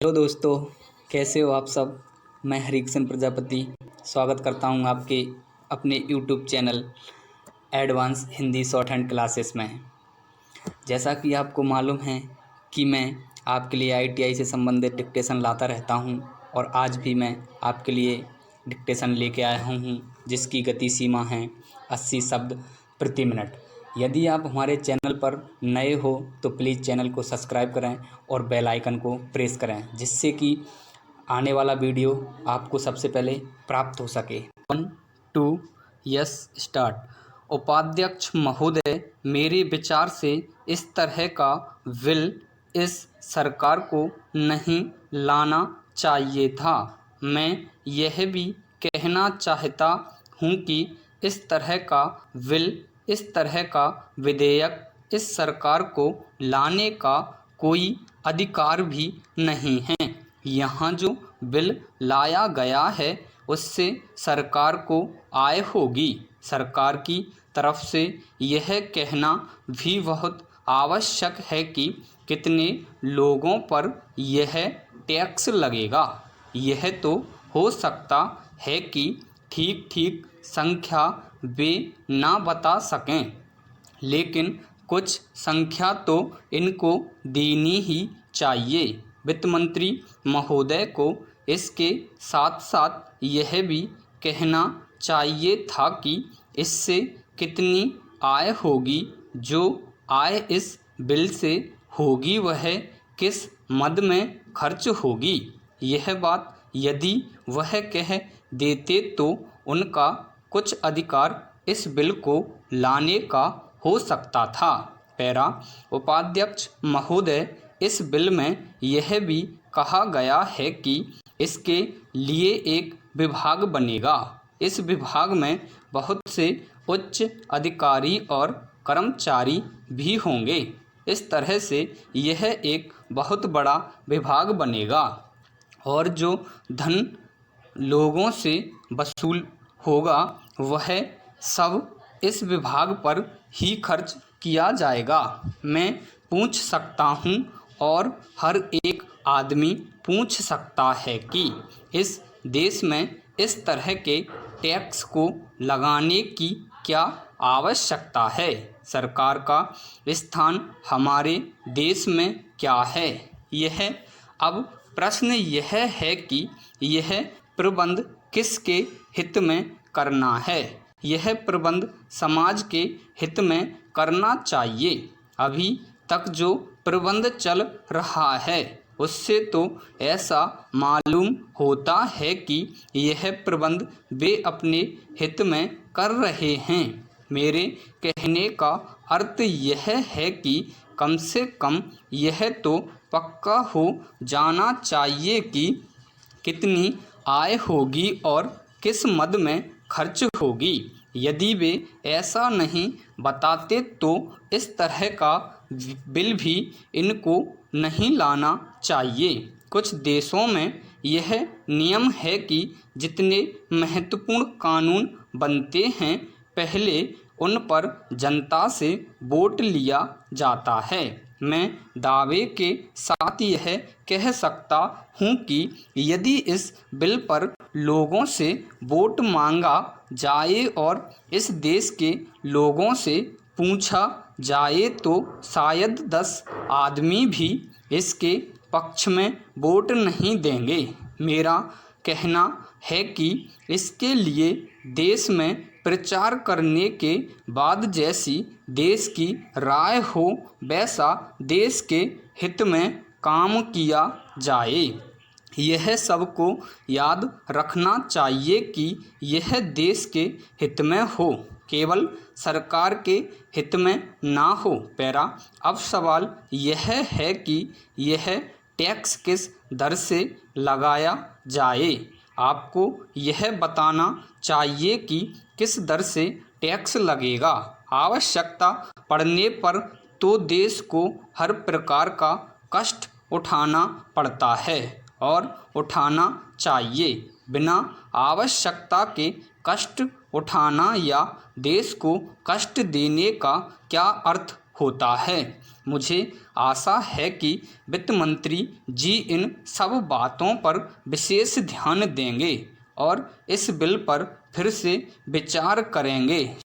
Hello दोस्तों, कैसे हो आप सब। मैं हरिकिशन प्रजापति स्वागत करता हूं आपके अपने YouTube channel advance Hindi short hand classes में। जैसा कि आपको मालूम है कि मैं आपके लिए आईटीआई से संबंधित डिक्टेशन लाता रहता हूं और आज भी मैं आपके लिए डिक्टेशन लेके आया हूं जिसकी गति सीमा है 80 शब्द प्रति मिनट। यदि आप हमारे चैनल पर नए हो तो प्लीज़ चैनल को सब्सक्राइब करें और बेल आइकन को प्रेस करें जिससे कि आने वाला वीडियो आपको सबसे पहले प्राप्त हो सके। 1 2 यस स्टार्ट। उपाध्यक्ष महोदय, मेरे विचार से इस तरह का बिल इस सरकार को नहीं लाना चाहिए था। मैं यह भी कहना चाहता हूँ कि इस तरह का बिल, इस तरह का विधेयक इस सरकार को लाने का कोई अधिकार भी नहीं है। यहाँ जो बिल लाया गया है उससे सरकार को आय होगी। सरकार की तरफ से यह कहना भी बहुत आवश्यक है कि कितने लोगों पर यह टैक्स लगेगा। यह तो हो सकता है कि ठीक ठीक संख्या वे ना बता सकें, लेकिन कुछ संख्या तो इनको देनी ही चाहिए। वित्त मंत्री महोदय को इसके साथ साथ यह भी कहना चाहिए था कि इससे कितनी आय होगी, जो आय इस बिल से होगी वह किस मद में खर्च होगी। यह बात यदि वह कह देते तो उनका कुछ अधिकार इस बिल को लाने का हो सकता था। पैरा। उपाध्यक्ष महोदय, इस बिल में यह भी कहा गया है कि इसके लिए एक विभाग बनेगा। इस विभाग में बहुत से उच्च अधिकारी और कर्मचारी भी होंगे। इस तरह से यह एक बहुत बड़ा विभाग बनेगा और जो धन लोगों से वसूल होगा वह सब इस विभाग पर ही खर्च किया जाएगा। मैं पूछ सकता हूँ और हर एक आदमी पूछ सकता है कि इस देश में इस तरह के टैक्स को लगाने की क्या आवश्यकता है। सरकार का स्थान हमारे देश में क्या है। यह अब प्रश्न यह है कि यह प्रबंध किसके हित में करना है। यह प्रबंध समाज के हित में करना चाहिए। अभी तक जो प्रबंध चल रहा है उससे तो ऐसा मालूम होता है कि यह प्रबंध वे अपने हित में कर रहे हैं। मेरे कहने का अर्थ यह है कि कम से कम यह तो पक्का हो जाना चाहिए कि कितनी आय होगी और किस मद में खर्च होगी। यदि वे ऐसा नहीं बताते तो इस तरह का बिल भी इनको नहीं लाना चाहिए। कुछ देशों में यह नियम है कि जितने महत्वपूर्ण कानून बनते हैं पहले उन पर जनता से वोट लिया जाता है। मैं दावे के साथ यह कह सकता हूँ कि यदि इस बिल पर लोगों से वोट मांगा जाए और इस देश के लोगों से पूछा जाए तो शायद 10 आदमी भी इसके पक्ष में वोट नहीं देंगे। मेरा कहना है कि इसके लिए देश में प्रचार करने के बाद जैसी देश की राय हो वैसा देश के हित में काम किया जाए। यह सबको याद रखना चाहिए कि यह देश के हित में हो, केवल सरकार के हित में ना हो। पैरा। अब सवाल यह है कि यह टैक्स किस दर से लगाया जाए। आपको यह बताना चाहिए कि किस दर से टैक्स लगेगा। आवश्यकता पड़ने पर तो देश को हर प्रकार का कष्ट उठाना पड़ता है और उठाना चाहिए। बिना आवश्यकता के कष्ट उठाना या देश को कष्ट देने का क्या अर्थ होता है। मुझे आशा है कि वित्त मंत्री जी इन सब बातों पर विशेष ध्यान देंगे और इस बिल पर फिर से विचार करेंगे।